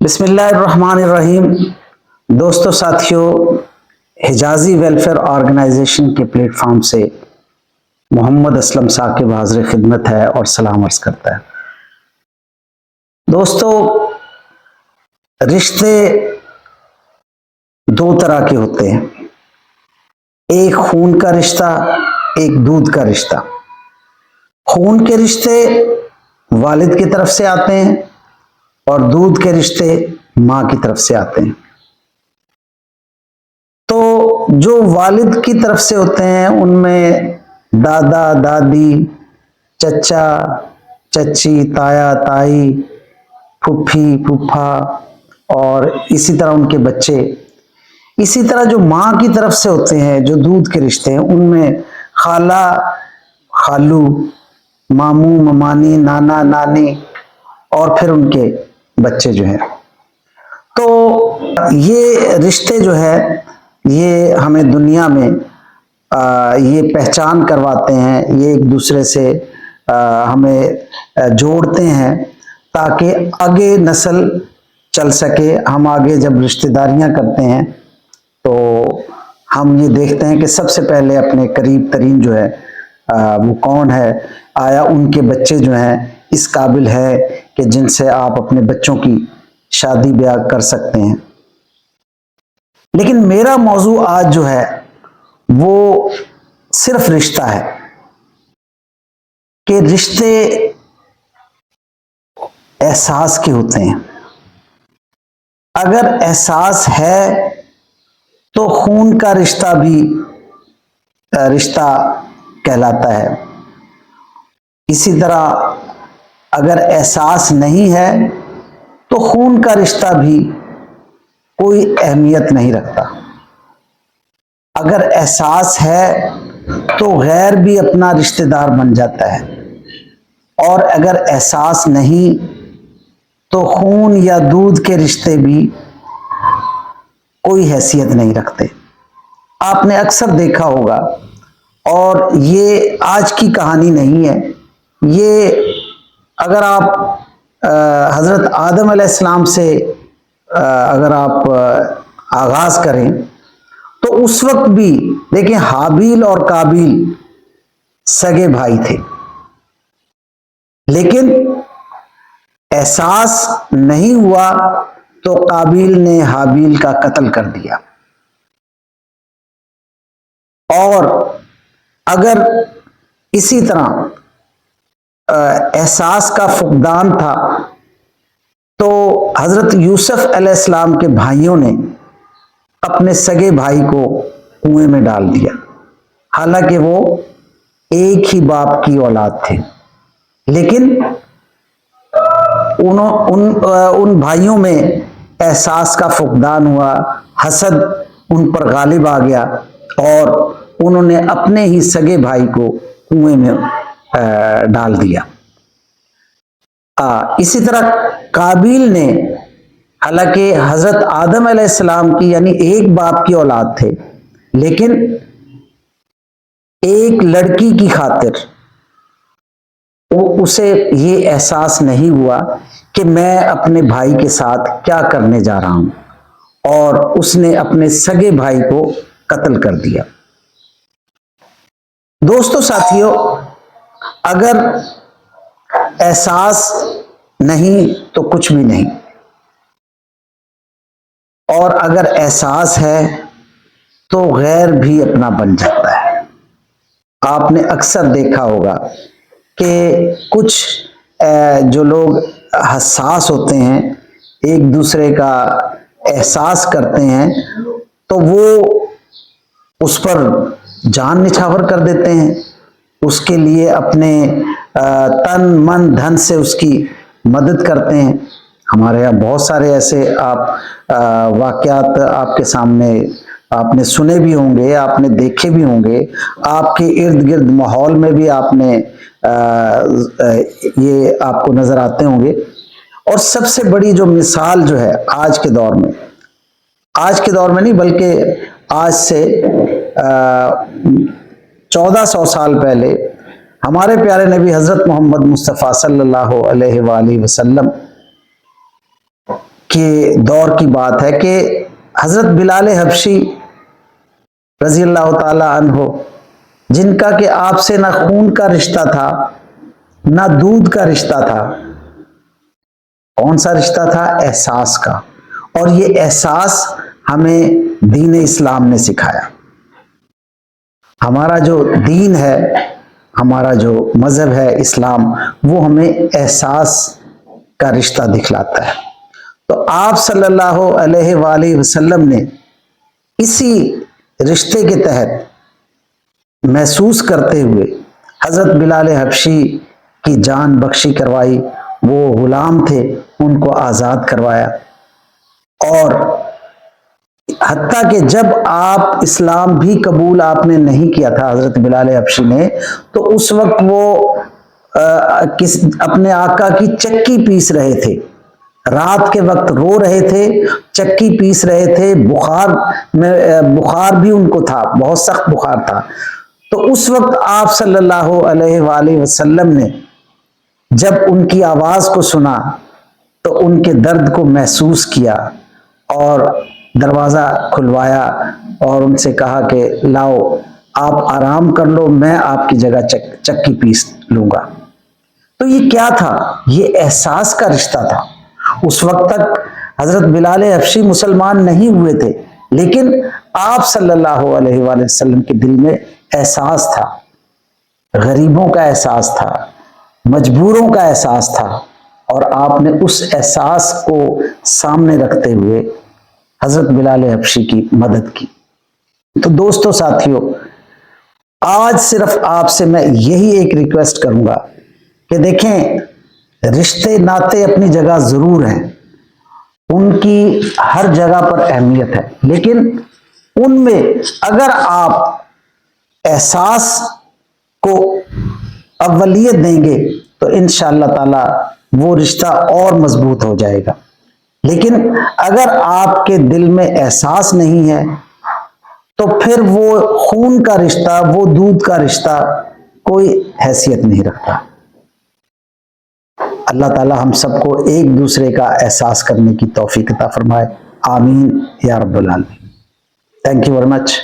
بسم اللہ الرحمن الرحیم۔ دوستو ساتھیوں، حجازی ویلفیئر آرگنائزیشن کے پلیٹ فارم سے محمد اسلم ثاقب حاضر خدمت ہے اور سلام عرض کرتا ہے۔ دوستو، رشتے دو طرح کے ہوتے ہیں، ایک خون کا رشتہ، ایک دودھ کا رشتہ۔ خون کے رشتے والد کی طرف سے آتے ہیں اور دودھ کے رشتے ماں کی طرف سے آتے ہیں۔ تو جو والد کی طرف سے ہوتے ہیں ان میں دادا دادی، چچا چچی، تایا تائی، پھوپھی پھوپھا اور اسی طرح ان کے بچے۔ اسی طرح جو ماں کی طرف سے ہوتے ہیں، جو دودھ کے رشتے ہیں، ان میں خالہ خالو، ماموں ممانی، نانا نانی اور پھر ان کے بچے جو ہیں۔ تو یہ رشتے جو ہے یہ ہمیں دنیا میں یہ پہچان کرواتے ہیں، یہ ایک دوسرے سے ہمیں جوڑتے ہیں تاکہ آگے نسل چل سکے۔ ہم آگے جب رشتہ داریاں کرتے ہیں تو ہم یہ دیکھتے ہیں کہ سب سے پہلے اپنے قریب ترین جو ہے وہ کون ہے، آیا ان کے بچے جو ہیں اس قابل ہے کہ جن سے آپ اپنے بچوں کی شادی بیاہ کر سکتے ہیں۔ لیکن میرا موضوع آج جو ہے وہ صرف رشتہ ہے کہ رشتے احساس کے ہوتے ہیں۔ اگر احساس ہے تو خون کا رشتہ بھی رشتہ کہلاتا ہے۔ اسی طرح اگر احساس نہیں ہے تو خون کا رشتہ بھی کوئی اہمیت نہیں رکھتا۔ اگر احساس ہے تو غیر بھی اپنا رشتہ دار بن جاتا ہے، اور اگر احساس نہیں تو خون یا دودھ کے رشتے بھی کوئی حیثیت نہیں رکھتے۔ آپ نے اکثر دیکھا ہوگا، اور یہ آج کی کہانی نہیں ہے، یہ اگر آپ حضرت آدم علیہ السلام سے اگر آپ آغاز کریں تو اس وقت بھی دیکھیں حابیل اور قابیل سگے بھائی تھے، لیکن احساس نہیں ہوا تو قابیل نے حابیل کا قتل کر دیا۔ اور اگر اسی طرح احساس کا فقدان تھا تو حضرت یوسف علیہ السلام کے بھائیوں نے اپنے سگے بھائی کو کنویں میں ڈال دیا، حالانکہ وہ ایک ہی باپ کی اولاد تھے، لیکن ان بھائیوں میں احساس کا فقدان ہوا، حسد ان پر غالب آ گیا اور انہوں نے اپنے ہی سگے بھائی کو کنویں میں ڈال دیا۔ اسی طرح قابیل نے، حالانکہ حضرت آدم علیہ السلام کی یعنی ایک باپ کی اولاد تھے، لیکن ایک لڑکی کی خاطر اسے یہ احساس نہیں ہوا کہ میں اپنے بھائی کے ساتھ کیا کرنے جا رہا ہوں، اور اس نے اپنے سگے بھائی کو قتل کر دیا۔ دوستو ساتھیوں، اگر احساس نہیں تو کچھ بھی نہیں، اور اگر احساس ہے تو غیر بھی اپنا بن جاتا ہے۔ آپ نے اکثر دیکھا ہوگا کہ کچھ جو لوگ حساس ہوتے ہیں، ایک دوسرے کا احساس کرتے ہیں تو وہ اس پر جان نچھاور کر دیتے ہیں، اس کے لیے اپنے تن من دھن سے اس کی مدد کرتے ہیں۔ ہمارے یہاں بہت سارے ایسے واقعات آپ کے سامنے آپ نے سنے بھی ہوں گے، آپ نے دیکھے بھی ہوں گے، آپ کے ارد گرد ماحول میں بھی آپ نے یہ آپ کو نظر آتے ہوں گے۔ اور سب سے بڑی جو مثال جو ہے آج کے دور میں نہیں بلکہ آج سے 1400 سال پہلے ہمارے پیارے نبی حضرت محمد مصطفیٰ صلی اللہ علیہ وآلہ وسلم کے دور کی بات ہے کہ حضرت بلال حبشی رضی اللہ تعالی عنہ، جن کا کہ آپ سے نہ خون کا رشتہ تھا نہ دودھ کا رشتہ تھا، کون سا رشتہ تھا؟ احساس کا. اور یہ احساس ہمیں دین اسلام نے سکھایا. ہمارا جو دین ہے، ہمارا جو مذہب ہے اسلام، وہ ہمیں احساس کا رشتہ دکھلاتا ہے. تو آپ صلی اللہ علیہ وآلہ وسلم نے اسی رشتے کے تحت محسوس کرتے ہوئے حضرت بلال حبشی کی جان بخشی کروائی. وہ غلام تھے، ان کو آزاد کروایا. اور حتیٰ کہ جب آپ اسلام بھی قبول آپ نے نہیں کیا تھا حضرت بلال حبشی نے، تو اس وقت وہ اپنے آقا کی چکی پیس رہے تھے. رات کے وقت رو رہے تھے، چکی پیس رہے تھے. بخار بھی ان کو تھا، بہت سخت بخار تھا. تو اس وقت آپ صلی اللہ علیہ وآلہ وسلم نے جب ان کی آواز کو سنا تو ان کے درد کو محسوس کیا اور دروازہ کھلوایا اور ان سے کہا کہ لاؤ آپ آرام کر لو، میں آپ کی جگہ چکی پیس لوں گا. تو یہ کیا تھا؟ یہ احساس کا رشتہ تھا. اس وقت تک حضرت بلال حبشی مسلمان نہیں ہوئے تھے، لیکن آپ صلی اللہ علیہ وآلہ وسلم کے دل میں احساس تھا، غریبوں کا احساس تھا، مجبوروں کا احساس تھا. اور آپ نے اس احساس کو سامنے رکھتے ہوئے حضرت بلال حبشی کی مدد کی. تو دوستو، ساتھیو، آج صرف آپ سے میں یہی ایک ریکویسٹ کروں گا کہ دیکھیں، رشتے ناتے اپنی جگہ ضرور ہیں، ان کی ہر جگہ پر اہمیت ہے، لیکن ان میں اگر آپ احساس کو اولیت دیں گے تو انشاءاللہ تعالی وہ رشتہ اور مضبوط ہو جائے گا. لیکن اگر آپ کے دل میں احساس نہیں ہے تو پھر وہ خون کا رشتہ، وہ دودھ کا رشتہ کوئی حیثیت نہیں رکھتا. اللہ تعالی ہم سب کو ایک دوسرے کا احساس کرنے کی توفیق عطا فرمائے. آمین یا رب العالمین. Thank you very much.